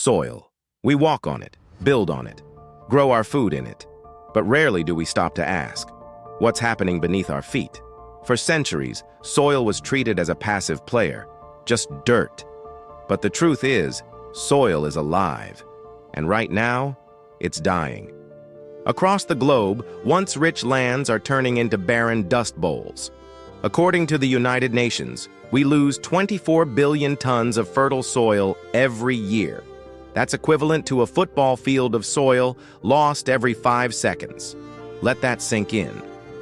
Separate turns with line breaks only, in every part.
Soil. We walk on it, build on it, grow our food in it. But rarely do we stop to ask, what's happening beneath our feet? For centuries, soil was treated as a passive player, just dirt. But the truth is, soil is alive. And right now, it's dying. Across the globe, once rich lands are turning into barren dust bowls. According to the United Nations, we lose 24 billion tons of fertile soil every year. That's equivalent to a football field of soil lost every 5 seconds. Let that sink in.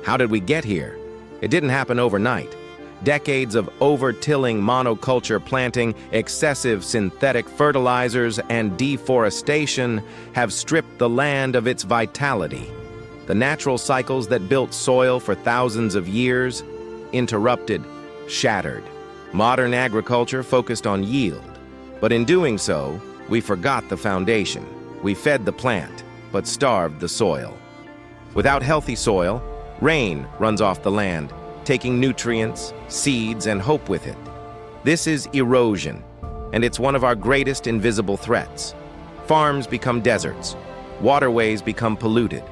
How did we get here? It didn't happen overnight. Decades of over-tilling monoculture planting, excessive synthetic fertilizers, and deforestation have stripped the land of its vitality. The natural cycles that built soil for thousands of years, interrupted, shattered. Modern agriculture focused on yield, but in doing so, we forgot the foundation. We fed the plant, but starved the soil. Without healthy soil, rain runs off the land, taking nutrients, seeds, and hope with it. This is erosion, and it's one of our greatest invisible threats. Farms become deserts, waterways become polluted,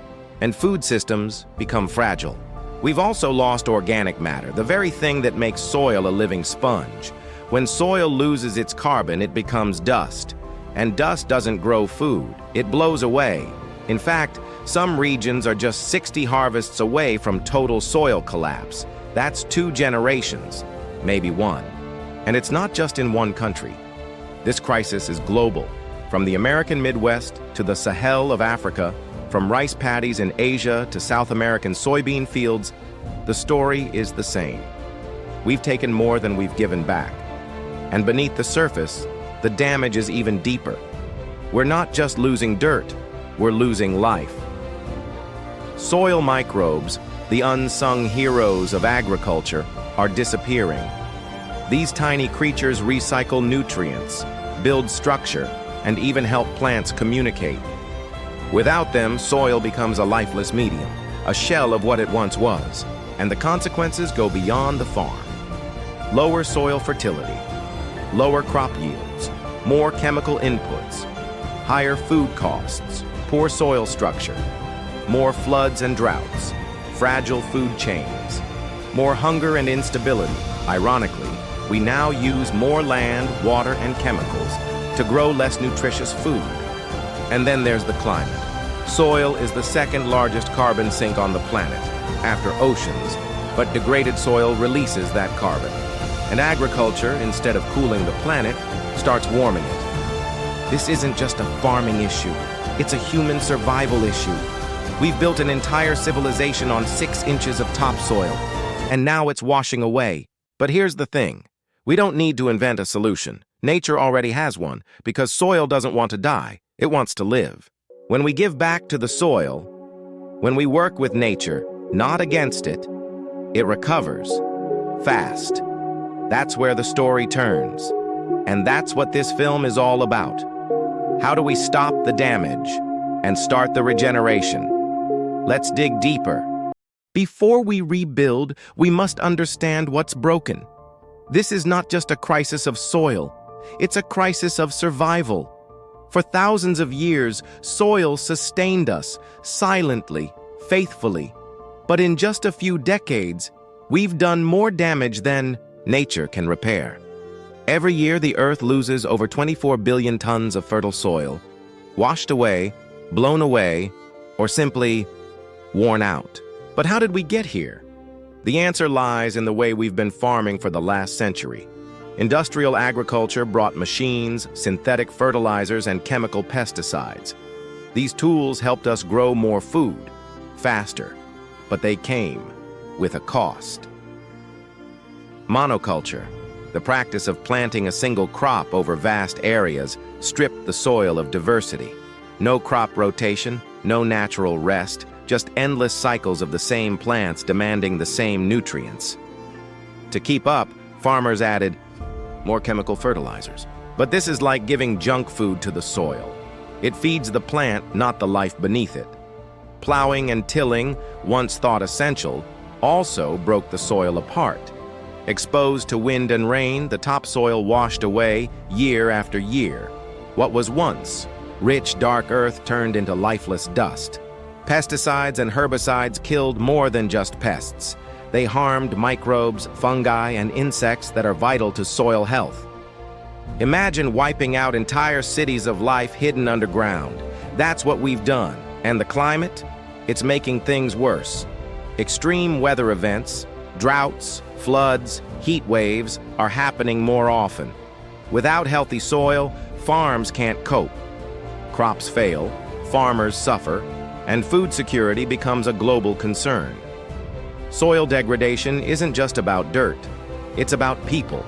and food systems become fragile. We've also lost organic matter, the very thing that makes soil a living sponge. When soil loses its carbon, it becomes dust. And dust doesn't grow food, it blows away. In fact, some regions are just 60 harvests away from total soil collapse. That's 2 generations, maybe 1. And it's not just in one country. This crisis is global, from the American Midwest to the Sahel of Africa, from rice paddies in Asia to South American soybean fields. The story is the same. We've taken more than we've given back. And beneath the surface, the damage is even deeper. We're not just losing dirt, we're losing life. Soil microbes, the unsung heroes of agriculture, are disappearing. These tiny creatures recycle nutrients, build structure, and even help plants communicate. Without them, soil becomes a lifeless medium, a shell of what it once was, and the consequences go beyond the farm. Lower soil fertility, lower crop yields, more chemical inputs, higher food costs, poor soil structure, more floods and droughts, fragile food chains, more hunger and instability. Ironically, we now use more land, water, and chemicals to grow less nutritious food. And then there's the climate. Soil is the second largest carbon sink on the planet, after oceans, but degraded soil releases that carbon. And agriculture, instead of cooling the planet, starts warming it. This isn't just a farming issue, it's a human survival issue. We've built an entire civilization on 6 inches of topsoil, and now it's washing away. But here's the thing, we don't need to invent a solution. Nature already has one, because soil doesn't want to die, it wants to live. When we give back to the soil, when we work with nature, not against it, it recovers, fast. That's where the story turns. And that's what this film is all about. How do we stop the damage and start the regeneration? Let's dig deeper. Before we rebuild, we must understand what's broken. This is not just a crisis of soil, it's a crisis of survival. For thousands of years, soil sustained us, silently, faithfully. But in just a few decades, we've done more damage than nature can repair. Every year, the Earth loses over 24 billion tons of fertile soil, washed away, blown away, or simply worn out. But how did we get here? The answer lies in the way we've been farming for the last century. Industrial agriculture brought machines, synthetic fertilizers, and chemical pesticides. These tools helped us grow more food, faster, but they came with a cost. Monoculture, the practice of planting a single crop over vast areas, stripped the soil of diversity. No crop rotation, no natural rest, just endless cycles of the same plants demanding the same nutrients. To keep up, farmers added more chemical fertilizers. But this is like giving junk food to the soil. It feeds the plant, not the life beneath it. Plowing and tilling, once thought essential, also broke the soil apart. Exposed to wind and rain, the topsoil washed away year after year. What was once rich, dark earth turned into lifeless dust. Pesticides and herbicides killed more than just pests. They harmed microbes, fungi, and insects that are vital to soil health. Imagine wiping out entire cities of life hidden underground. That's what we've done. And the climate? It's making things worse. Extreme weather events, droughts, floods, heat waves are happening more often. Without healthy soil, farms can't cope. Crops fail, farmers suffer, and food security becomes a global concern. Soil degradation isn't just about dirt, it's about people.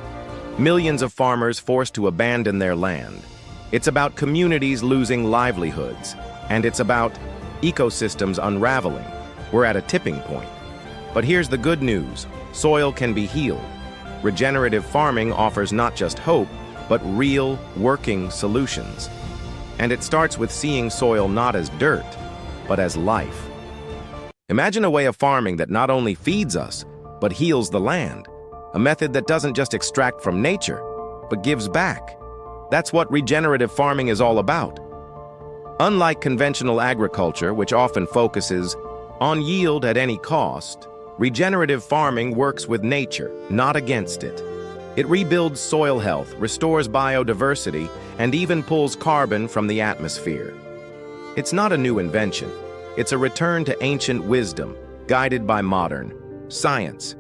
Millions of farmers forced to abandon their land. It's about communities losing livelihoods, and it's about ecosystems unraveling. We're at a tipping point. But here's the good news: soil can be healed. Regenerative farming offers not just hope, but real, working solutions. And it starts with seeing soil not as dirt, but as life. Imagine a way of farming that not only feeds us, but heals the land. A method that doesn't just extract from nature, but gives back. That's what regenerative farming is all about. Unlike conventional agriculture, which often focuses on yield at any cost, regenerative farming works with nature, not against it. It rebuilds soil health, restores biodiversity, and even pulls carbon from the atmosphere. It's not a new invention. It's a return to ancient wisdom, guided by modern science.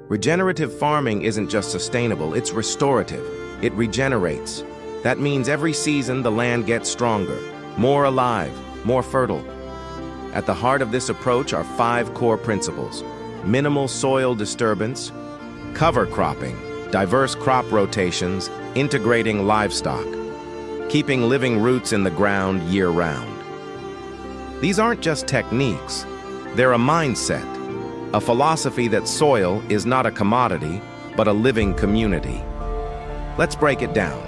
Regenerative farming isn't just sustainable, it's restorative. It regenerates. That means every season the land gets stronger, more alive, more fertile. At the heart of this approach are 5 core principles: minimal soil disturbance, cover cropping, diverse crop rotations, integrating livestock, keeping living roots in the ground year-round. These aren't just techniques, they're a mindset, a philosophy that soil is not a commodity, but a living community. Let's break it down.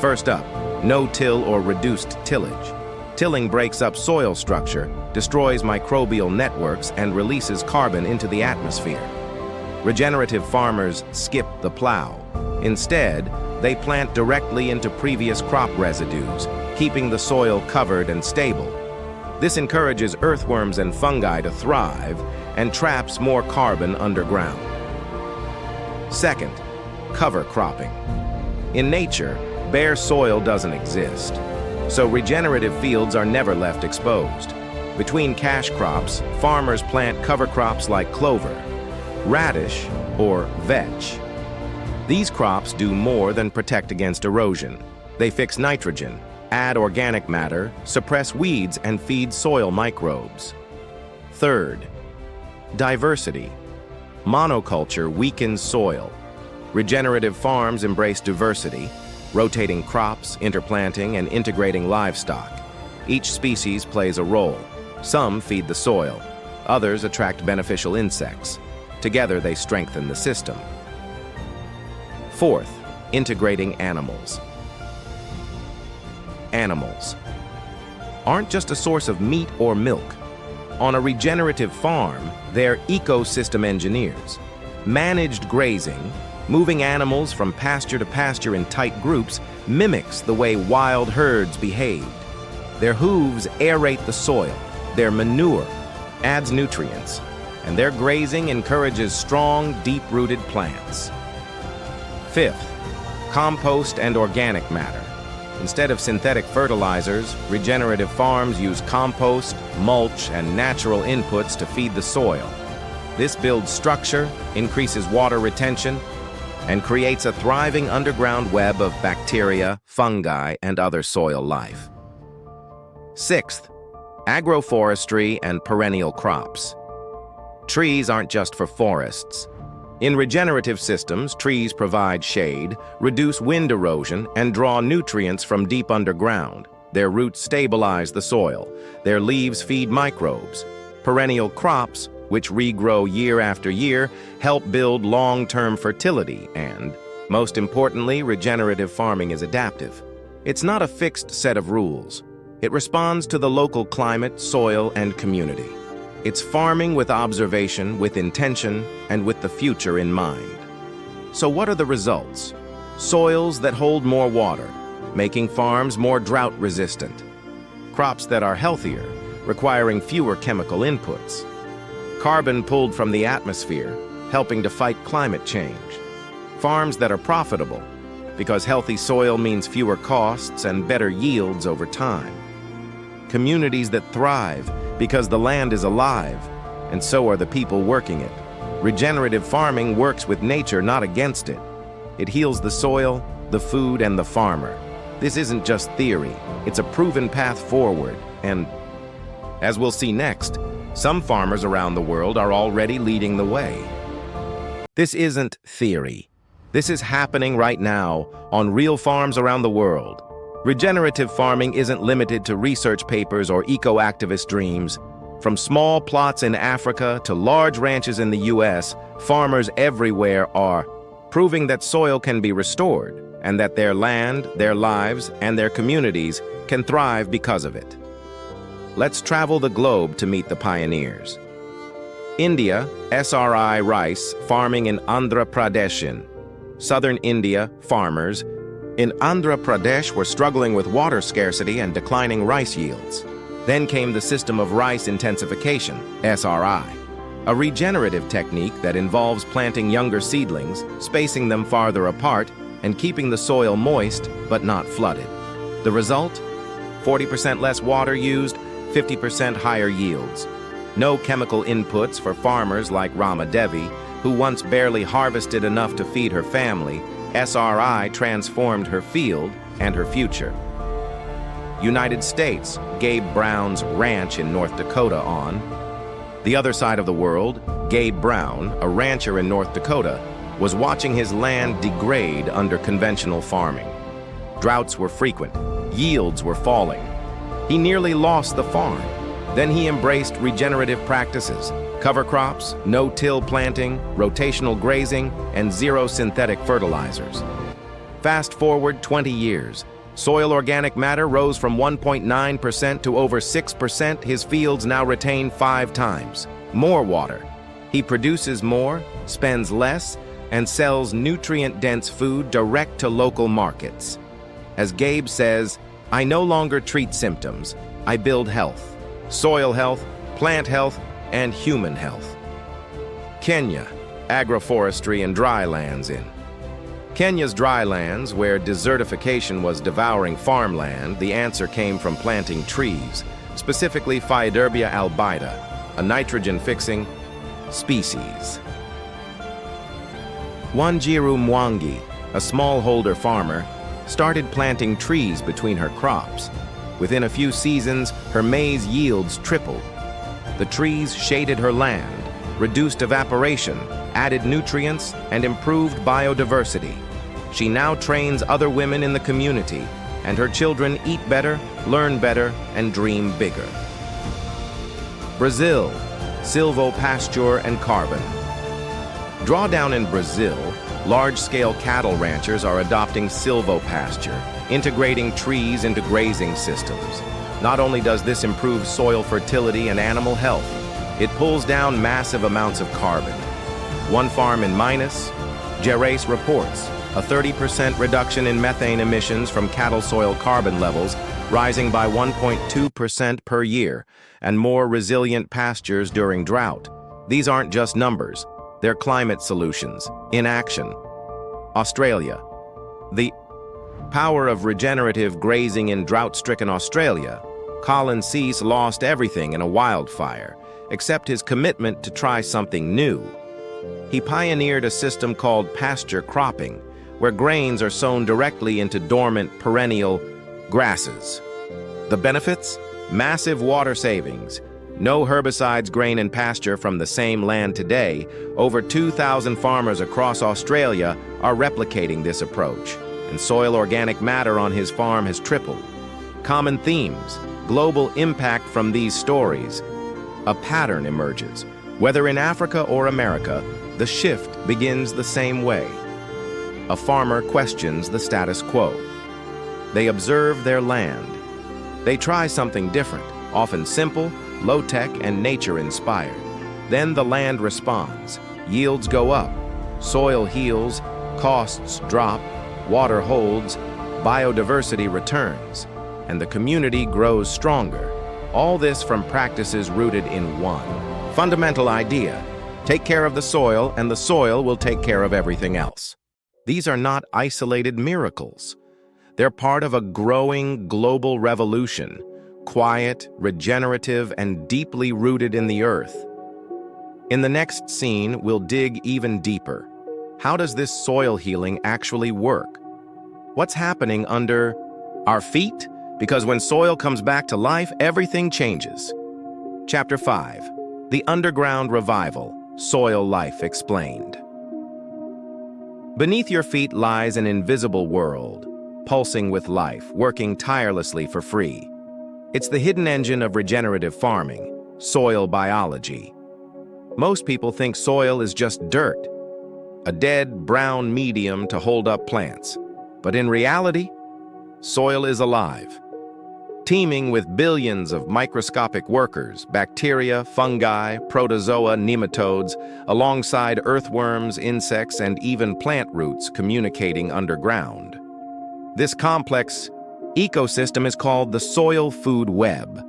First up, no-till or reduced tillage. Tilling breaks up soil structure, destroys microbial networks, and releases carbon into the atmosphere. Regenerative farmers skip the plow. Instead, they plant directly into previous crop residues, keeping the soil covered and stable. This encourages earthworms and fungi to thrive and traps more carbon underground. Second, cover cropping. In nature, bare soil doesn't exist, so regenerative fields are never left exposed. Between cash crops, farmers plant cover crops like clover, radish, or vetch. These crops do more than protect against erosion. They fix nitrogen, add organic matter, suppress weeds, and feed soil microbes. Third, diversity. Monoculture weakens soil. Regenerative farms embrace diversity, rotating crops, interplanting, and integrating livestock. Each species plays a role. Some feed the soil, others attract beneficial insects. Together, they strengthen the system. Fourth, integrating animals. Animals aren't just a source of meat or milk. On a regenerative farm, they're ecosystem engineers. Managed grazing, moving animals from pasture to pasture in tight groups, mimics the way wild herds behaved. Their hooves aerate the soil, their manure adds nutrients, and their grazing encourages strong, deep-rooted plants. Fifth, compost and organic matter. Instead of synthetic fertilizers, regenerative farms use compost, mulch, and natural inputs to feed the soil. This builds structure, increases water retention, and creates a thriving underground web of bacteria, fungi, and other soil life. Sixth, agroforestry and perennial crops. Trees aren't just for forests. In regenerative systems, trees provide shade, reduce wind erosion, and draw nutrients from deep underground. Their roots stabilize the soil. Their leaves feed microbes. Perennial crops, which regrow year after year, help build long-term fertility and, most importantly, regenerative farming is adaptive. It's not a fixed set of rules. It responds to the local climate, soil, and community. It's farming with observation, with intention, and with the future in mind. So what are the results? Soils that hold more water, making farms more drought-resistant. Crops that are healthier, requiring fewer chemical inputs. Carbon pulled from the atmosphere, helping to fight climate change. Farms that are profitable, because healthy soil means fewer costs and better yields over time. Communities that thrive, because the land is alive, and so are the people working it. Regenerative farming works with nature, not against it. It heals the soil, the food, and the farmer. This isn't just theory, it's a proven path forward, and as we'll see next, some farmers around the world are already leading the way. This isn't theory. This is happening right now on real farms around the world. Regenerative farming isn't limited to research papers or eco-activist dreams. From small plots in Africa to large ranches in the US, farmers everywhere are proving that soil can be restored and that their land, their lives, and their communities can thrive because of it. Let's travel the globe to meet the pioneers. India, SRI rice farming in Andhra Pradesh. Southern India, farmers in Andhra Pradesh were struggling with water scarcity and declining rice yields. Then came the system of rice intensification, SRI, a regenerative technique that involves planting younger seedlings, spacing them farther apart, and keeping the soil moist but not flooded. The result? 40% less water used, 50% higher yields. No chemical inputs for farmers like Rama Devi, who once barely harvested enough to feed her family. SRI transformed her field and her future. United States, Gabe Brown's ranch in North Dakota on. The other side of the world, Gabe Brown, a rancher in North Dakota, was watching his land degrade under conventional farming. Droughts were frequent, yields were falling. He nearly lost the farm. Then he embraced regenerative practices, cover crops, no-till planting, rotational grazing, and zero synthetic fertilizers. Fast forward 20 years. Soil organic matter rose from 1.9% to over 6%. His fields now retain 5 times more water. He produces more, spends less, and sells nutrient-dense food direct to local markets. As Gabe says, "I no longer treat symptoms. I build health. Soil health, plant health, and human health." Kenya, agroforestry and drylands in. Kenya's drylands, where desertification was devouring farmland, the answer came from planting trees, specifically Phaederbia albida, a nitrogen-fixing species. Wanjiru Mwangi, a smallholder farmer, started planting trees between her crops. Within a few seasons, her maize yields tripled. The trees shaded her land, reduced evaporation, added nutrients, and improved biodiversity. She now trains other women in the community, and her children eat better, learn better, and dream bigger. Brazil, silvopasture and carbon. Drawdown in Brazil, large-scale cattle ranchers are adopting silvopasture, integrating trees into grazing systems. Not only does this improve soil fertility and animal health, it pulls down massive amounts of carbon. One farm in Minas Gerais reports a 30% reduction in methane emissions from cattle soil carbon levels, rising by 1.2% per year, and more resilient pastures during drought. These aren't just numbers, they're climate solutions in action. Australia. The power of regenerative grazing in drought-stricken Australia. Colin Cease lost everything in a wildfire, except his commitment to try something new. He pioneered a system called pasture cropping, where grains are sown directly into dormant perennial grasses. The benefits? Massive water savings. No herbicides, grain, and pasture from the same land today. Over 2,000 farmers across Australia are replicating this approach, and soil organic matter on his farm has tripled. Common themes, global impact from these stories. A pattern emerges. Whether in Africa or America, the shift begins the same way. A farmer questions the status quo. They observe their land. They try something different, often simple, low-tech, and nature-inspired. Then the land responds. Yields go up, soil heals, costs drop, water holds, biodiversity returns, and the community grows stronger. All this from practices rooted in one fundamental idea: take care of the soil, and the soil will take care of everything else. These are not isolated miracles. They're part of a growing global revolution, quiet, regenerative, and deeply rooted in the earth. In the next scene, we'll dig even deeper. How does this soil healing actually work? What's happening under our feet? Because when soil comes back to life, everything changes. Chapter 5. The Underground Revival. Soil Life Explained. Beneath your feet lies an invisible world, pulsing with life, working tirelessly for free. It's the hidden engine of regenerative farming, soil biology. Most people think soil is just dirt, a dead, brown medium to hold up plants. But in reality, soil is alive, teeming with billions of microscopic workers, bacteria, fungi, protozoa, nematodes, alongside earthworms, insects, and even plant roots communicating underground. This complex ecosystem is called the soil food web.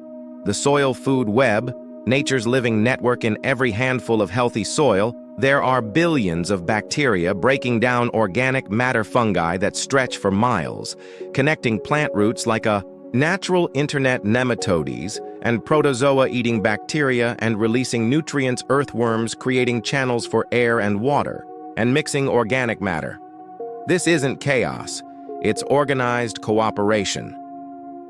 The soil food web, nature's living network. In every handful of healthy soil, there are billions of bacteria breaking down organic matter, fungi that stretch for miles, connecting plant roots like a natural internet, nematodes and protozoa eating bacteria and releasing nutrients, earthworms creating channels for air and water, and mixing organic matter. This isn't chaos, it's organized cooperation.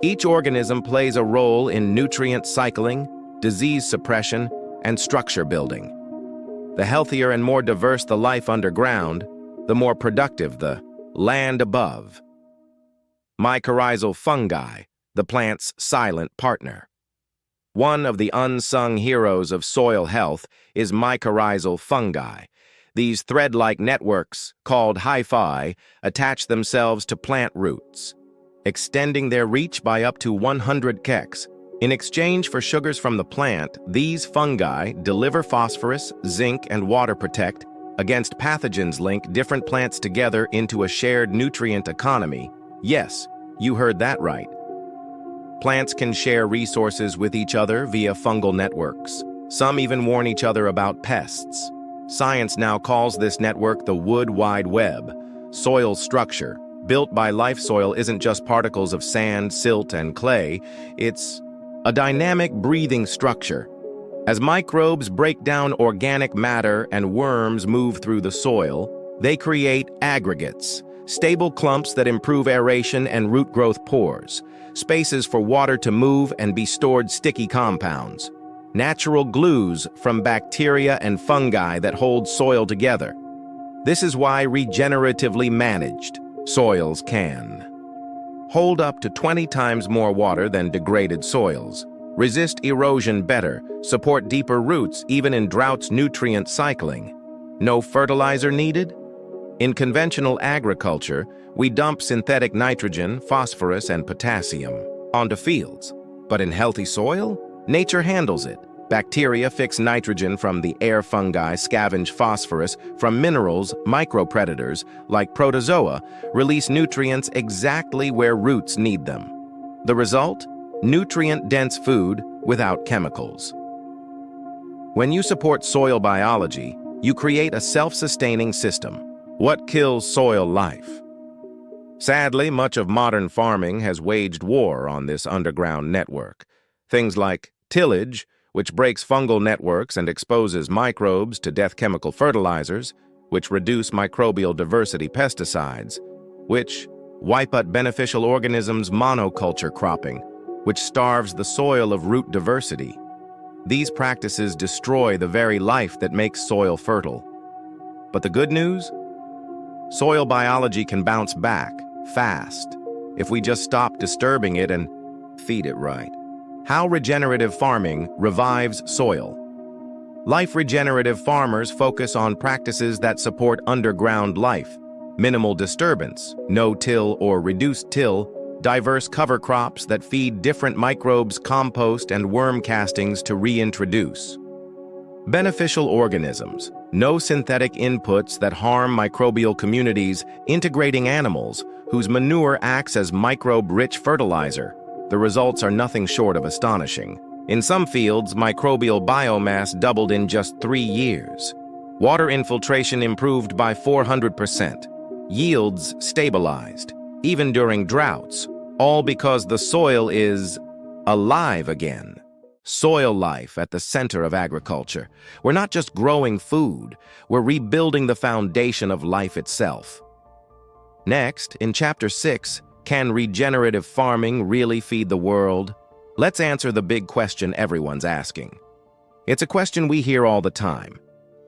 Each organism plays a role in nutrient cycling, disease suppression, and structure building. The healthier and more diverse the life underground, the more productive the land above. Mycorrhizal fungi, the plant's silent partner. One of the unsung heroes of soil health is mycorrhizal fungi. These thread-like networks, called hyphae, attach themselves to plant roots, extending their reach by up to 100 kx. In exchange for sugars from the plant, these fungi deliver phosphorus, zinc, and water, protect against pathogens, link different plants together into a shared nutrient economy. Yes, you heard that right. Plants can share resources with each other via fungal networks. Some even warn each other about pests. Science now calls this network the Wood Wide Web. Soil structure, built by life. Soil isn't just particles of sand, silt, and clay. It's a dynamic, breathing structure. As microbes break down organic matter and worms move through the soil, they create aggregates, stable clumps that improve aeration and root growth, pores, spaces for water to move and be stored, sticky compounds, natural glues from bacteria and fungi that hold soil together. This is why regeneratively managed soils can hold up to 20 times more water than degraded soils, resist erosion better, support deeper roots even in droughts, nutrient cycling. No fertilizer needed? In conventional agriculture, we dump synthetic nitrogen, phosphorus, and potassium onto fields. But in healthy soil, nature handles it. Bacteria fix nitrogen from the air, fungi scavenge phosphorus from minerals, micropredators, like protozoa, release nutrients exactly where roots need them. The result? Nutrient-dense food without chemicals. When you support soil biology, you create a self-sustaining system. What kills soil life? Sadly, much of modern farming has waged war on this underground network. Things like tillage, which breaks fungal networks and exposes microbes to death, chemical fertilizers, which reduce microbial diversity, pesticides, which wipe out beneficial organisms, monoculture cropping, which starves the soil of root diversity. These practices destroy the very life that makes soil fertile. But the good news? Soil biology can bounce back fast if we just stop disturbing it and feed it right. How regenerative farming revives soil. Life regenerative farmers focus on practices that support underground life, minimal disturbance, no-till or reduced-till, diverse cover crops that feed different microbes, compost and worm castings to reintroduce. Beneficial organisms, no synthetic inputs that harm microbial communities, integrating animals, whose manure acts as microbe-rich fertilizer. The results are nothing short of astonishing. In some fields, microbial biomass doubled in just 3 years. Water infiltration improved by 400%. Yields stabilized, even during droughts, all because the soil is alive again. Soil life at the center of agriculture. We're not just growing food, we're rebuilding the foundation of life itself. Next, in Chapter 6, can regenerative farming really feed the world? Let's answer the big question everyone's asking. It's a question we hear all the time.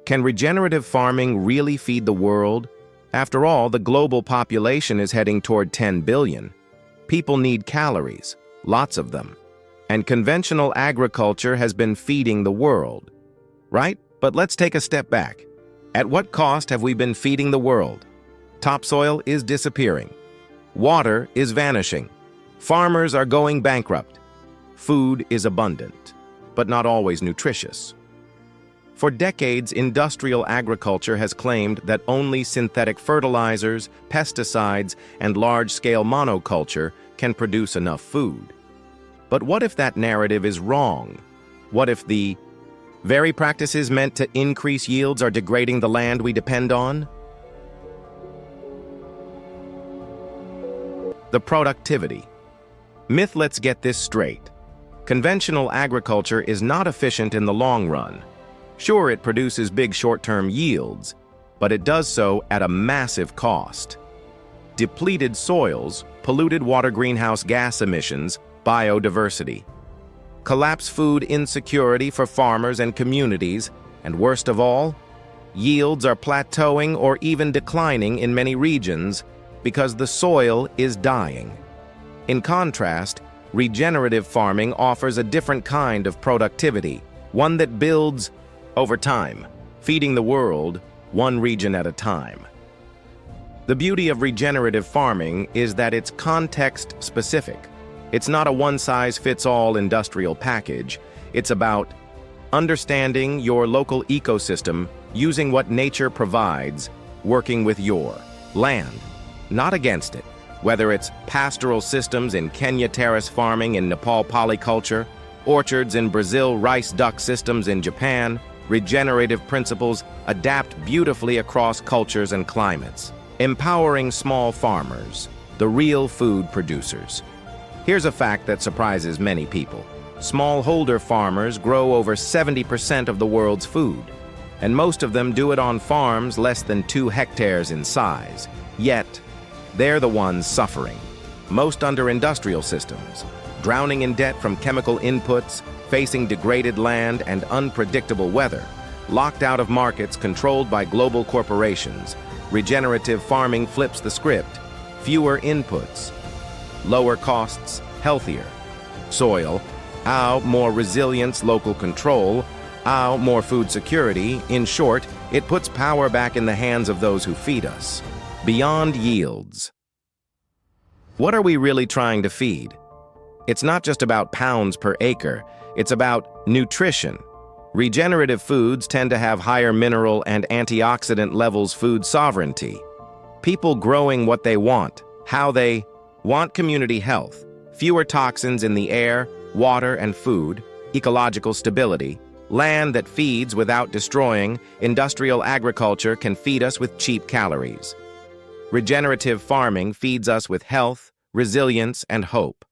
Can regenerative farming really feed the world? After all, the global population is heading toward 10 billion. People need calories, lots of them. And conventional agriculture has been feeding the world, right? But let's take a step back. At what cost have we been feeding the world? Topsoil is disappearing. Water is vanishing. Farmers are going bankrupt. Food is abundant, but not always nutritious. For decades, industrial agriculture has claimed that only synthetic fertilizers, pesticides, and large-scale monoculture can produce enough food. But what if that narrative is wrong? What if the very practices meant to increase yields are degrading the land we depend on? The productivity myth. Let's get this straight. Conventional agriculture is not efficient in the long run. Sure, it produces big short-term yields, but it does so at a massive cost. Depleted soils, polluted water, greenhouse gas emissions, biodiversity. Collapse food insecurity for farmers and communities, and worst of all, yields are plateauing or even declining in many regions because the soil is dying. In contrast, regenerative farming offers a different kind of productivity, one that builds over time, feeding the world one region at a time. The beauty of regenerative farming is that it's context-specific. It's not a one-size-fits-all industrial package. It's about understanding your local ecosystem, using what nature provides, working with your land, not against it. Whether it's pastoral systems in Kenya, terrace farming in Nepal, polyculture, orchards in Brazil, rice duck systems in Japan, regenerative principles adapt beautifully across cultures and climates, empowering small farmers, the real food producers. Here's a fact that surprises many people. Smallholder farmers grow over 70% of the world's food, and most of them do it on farms less than 2 hectares in size. Yet, they're the ones suffering, most under industrial systems, drowning in debt from chemical inputs, facing degraded land and unpredictable weather, locked out of markets controlled by global corporations. Regenerative farming flips the script. Fewer inputs, lower costs, healthier soil, more resilience, local control, more food security. In short, it puts power back in the hands of those who feed us. Beyond yields. What are we really trying to feed? It's not just about pounds per acre, it's about nutrition. Regenerative foods tend to have higher mineral and antioxidant levels, food sovereignty. People growing what they want, how they want, community health, fewer toxins in the air, water, and food, ecological stability, land that feeds without destroying. Industrial agriculture can feed us with cheap calories. Regenerative farming feeds us with health, resilience, and hope.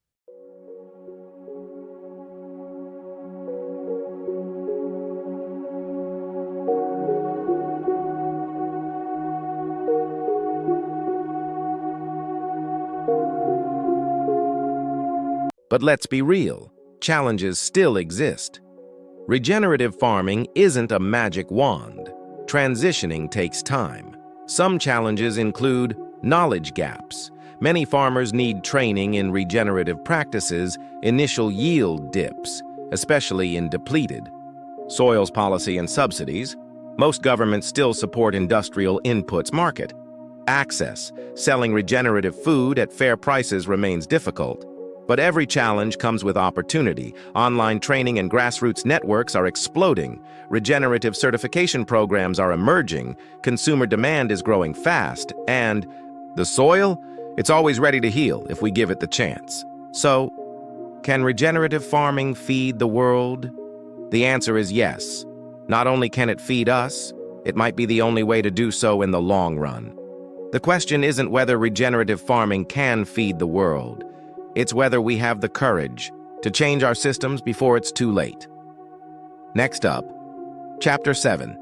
But let's be real, challenges still exist. Regenerative farming isn't a magic wand. Transitioning takes time. Some challenges include knowledge gaps. Many farmers need training in regenerative practices, initial yield dips, especially in depleted soils, policy, and subsidies. Most governments still support industrial inputs market. Access, selling regenerative food at fair prices remains difficult. But every challenge comes with opportunity. Online training and grassroots networks are exploding. Regenerative certification programs are emerging. Consumer demand is growing fast. And the soil? It's always ready to heal if we give it the chance. So, can regenerative farming feed the world? The answer is yes. Not only can it feed us, it might be the only way to do so in the long run. The question isn't whether regenerative farming can feed the world. It's whether we have the courage to change our systems before it's too late. Next up, Chapter 7,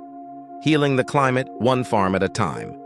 Healing the Climate One Farm at a Time.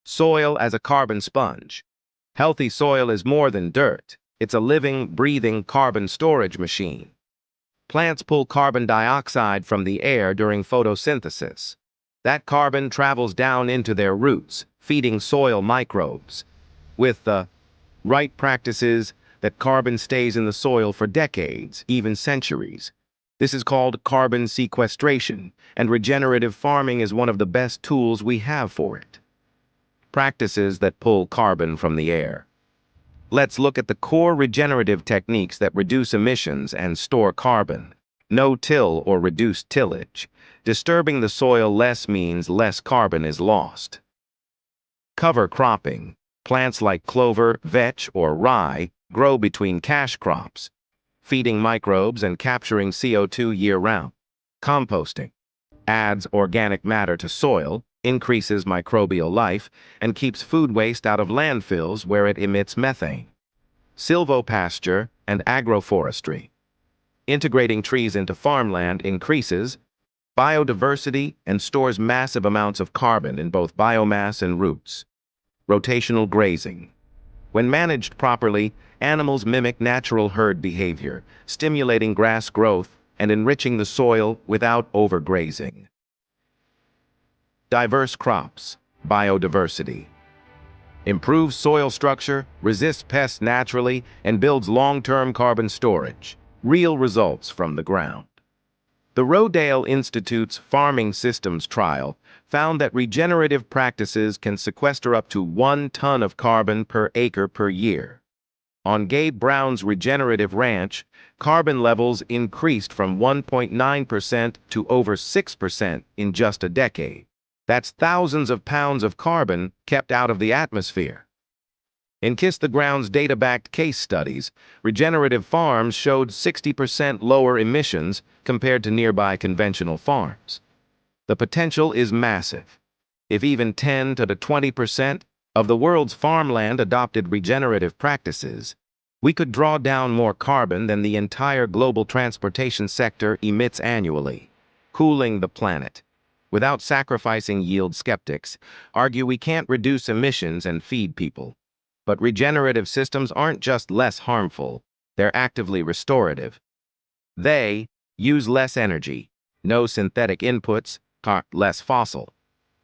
Soil as a carbon sponge. Healthy soil is more than dirt. It's a living, breathing carbon storage machine. Plants pull carbon dioxide from the air during photosynthesis. That carbon travels down into their roots, feeding soil microbes. With the right practices, that carbon stays in the soil for decades, even centuries. This is called carbon sequestration, and regenerative farming is one of the best tools we have for it. Practices that pull carbon from the air. Let's look at the core regenerative techniques that reduce emissions and store carbon. No-till or reduced tillage. Disturbing the soil less means less carbon is lost. Cover cropping. Plants like clover, vetch, or rye grow between cash crops, feeding microbes and capturing CO2 year-round. Composting. Adds organic matter to soil, increases microbial life, and keeps food waste out of landfills where it emits methane. Silvopasture and agroforestry. Integrating trees into farmland increases biodiversity and stores massive amounts of carbon in both biomass and roots. Rotational grazing. When managed properly, animals mimic natural herd behavior, stimulating grass growth and enriching the soil without overgrazing. Diverse crops, biodiversity. Improves soil structure, resists pests naturally, and builds long-term carbon storage. Real results from the ground. The Rodale Institute's Farming Systems trial found that regenerative practices can sequester up to 1 ton of carbon per acre per year. On Gabe Brown's regenerative ranch, carbon levels increased from 1.9% to over 6% in just a decade. That's thousands of pounds of carbon kept out of the atmosphere. In Kiss the Ground's data-backed case studies, regenerative farms showed 60% lower emissions compared to nearby conventional farms. The potential is massive. If even 10 to 20% of the world's farmland adopted regenerative practices, we could draw down more carbon than the entire global transportation sector emits annually, cooling the planet. Without sacrificing yield, skeptics argue we can't reduce emissions and feed people. But regenerative systems aren't just less harmful, they're actively restorative. They use less energy, no synthetic inputs, less fossil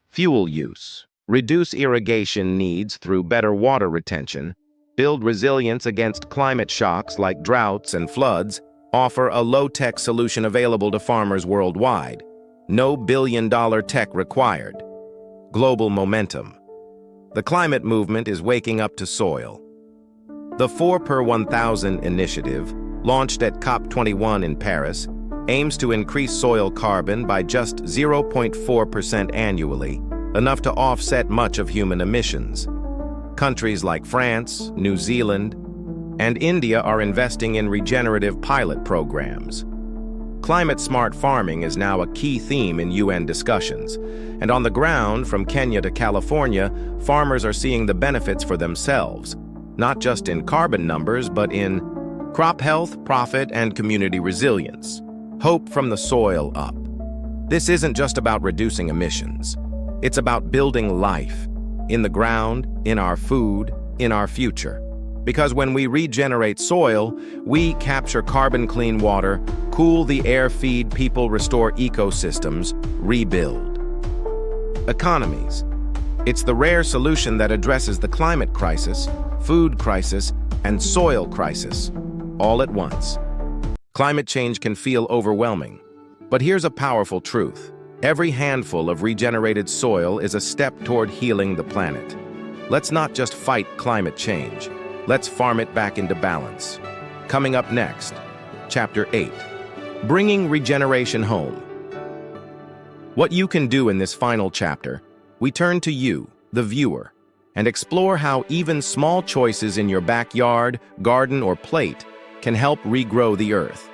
fuel use, reduce irrigation needs through better water retention, build resilience against climate shocks like droughts and floods, offer a low-tech solution available to farmers worldwide. No billion-dollar tech required. Global momentum. The climate movement is waking up to soil. The 4 per 1,000 initiative, launched at COP21 in Paris, aims to increase soil carbon by just 0.4% annually, enough to offset much of human emissions. Countries like France, New Zealand, and India are investing in regenerative pilot programs. Climate-smart farming is now a key theme in UN discussions, and on the ground, from Kenya to California, farmers are seeing the benefits for themselves, not just in carbon numbers, but in crop health, profit, and community resilience. Hope from the soil up. This isn't just about reducing emissions. It's about building life, in the ground, in our food, in our future. Because when we regenerate soil, we capture carbon-clean water, cool the air, feed people, restore ecosystems, rebuild economies. It's the rare solution that addresses the climate crisis, food crisis, and soil crisis, all at once. Climate change can feel overwhelming, but here's a powerful truth. Every handful of regenerated soil is a step toward healing the planet. Let's not just fight climate change. Let's farm it back into balance. Coming up next, Chapter 8, Bringing Regeneration Home. What you can do in this final chapter, we turn to you, the viewer, and explore how even small choices in your backyard, garden, or plate can help regrow the earth.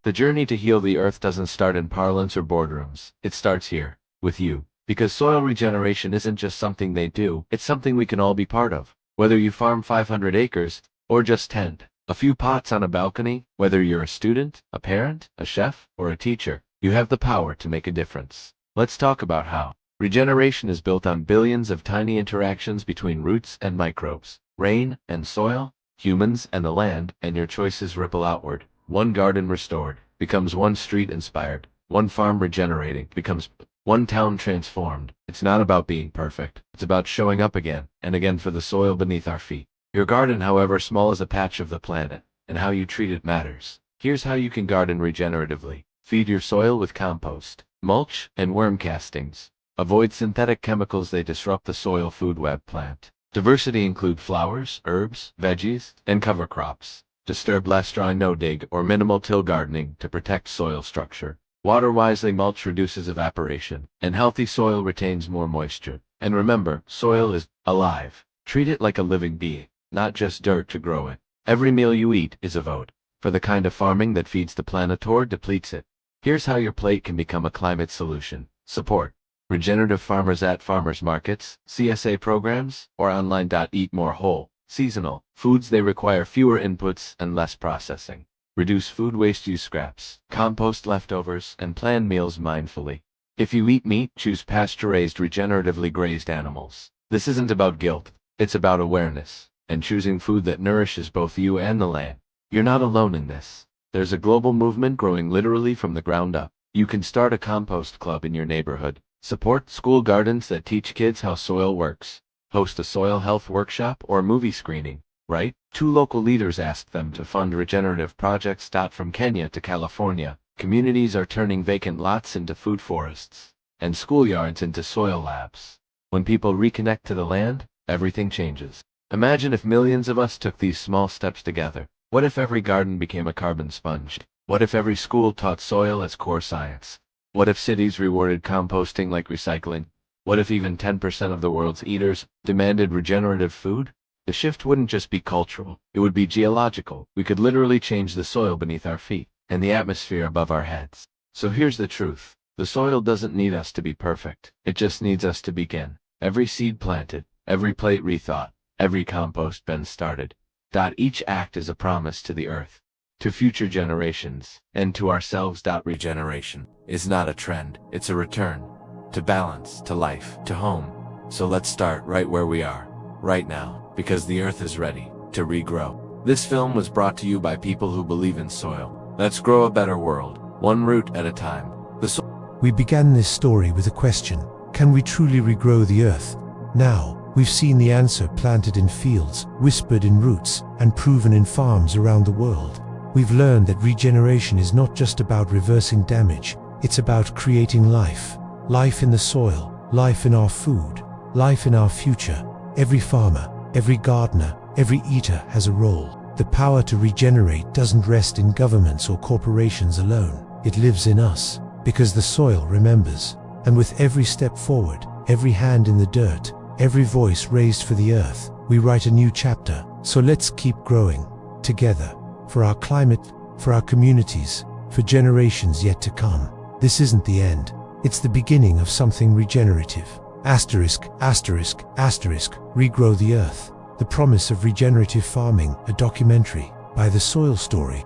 The journey to heal the earth doesn't start in parlance or boardrooms. It starts here, with you. Because soil regeneration isn't just something they do, it's something we can all be part of. Whether you farm 500 acres, or just tend a few pots on a balcony, whether you're a student, a parent, a chef, or a teacher, you have the power to make a difference. Let's talk about how. Regeneration is built on billions of tiny interactions between roots and microbes, rain and soil, humans and the land, and your choices ripple outward. One garden restored becomes one street inspired, one farm regenerating becomes one town transformed. It's not about being perfect. It's about showing up again and again for the soil beneath our feet. Your garden, however small, is a patch of the planet, and how you treat it matters. Here's how you can garden regeneratively. Feed your soil with compost, mulch, and worm castings. Avoid synthetic chemicals, they disrupt the soil food web plant. Diversity include flowers, herbs, veggies, and cover crops. Disturb less, dry, no dig, or minimal till gardening to protect soil structure. Water wisely, mulch reduces evaporation, and healthy soil retains more moisture. And remember, soil is alive. Treat it like a living being, not just dirt to grow it. Every meal you eat is a vote for the kind of farming that feeds the planet or depletes it. Here's how your plate can become a climate solution. Support regenerative farmers at farmers markets, CSA programs, or online. Eat more whole, seasonal foods. They require fewer inputs and less processing. Reduce food waste, use scraps, compost leftovers, and plan meals mindfully. If you eat meat, choose pasture-raised, regeneratively grazed animals. This isn't about guilt, it's about awareness, and choosing food that nourishes both you and the land. You're not alone in this. There's a global movement growing literally from the ground up. You can start a compost club in your neighborhood, support school gardens that teach kids how soil works, host a soil health workshop or movie screening. Right? 2 local leaders asked them to fund regenerative projects. From Kenya to California, communities are turning vacant lots into food forests, and schoolyards into soil labs. When people reconnect to the land, everything changes. Imagine if millions of us took these small steps together. What if every garden became a carbon sponge? What if every school taught soil as core science? What if cities rewarded composting like recycling? What if even 10% of the world's eaters demanded regenerative food? The shift wouldn't just be cultural, it would be geological. We could literally change the soil beneath our feet and the atmosphere above our heads. So here's the truth. The soil doesn't need us to be perfect. It just needs us to begin. Every seed planted, every plate rethought, every compost bin started. Each act is a promise to the earth, to future generations, and to ourselves. Regeneration is not a trend, it's a return. To balance, to life, to home. So let's start right where we are, right now. Because the earth is ready to regrow. This film was brought to you by people who believe in soil. Let's grow a better world, one root at a time.
We began this story with a question: can we truly regrow the earth? Now, we've seen the answer planted in fields, whispered in roots, and proven in farms around the world. We've learned that regeneration is not just about reversing damage, it's about creating life. Life in the soil, life in our food, life in our future. Every farmer, every gardener, every eater has a role. The power to regenerate doesn't rest in governments or corporations alone. It lives in us, because the soil remembers. And with every step forward, every hand in the dirt, every voice raised for the earth, we write a new chapter. So let's keep growing, together, for our climate, for our communities, for generations yet to come. This isn't the end. It's the beginning of something regenerative. Asterisk, asterisk, asterisk, Regrow the Earth. The Promise of Regenerative Farming, a documentary by The Soil Story.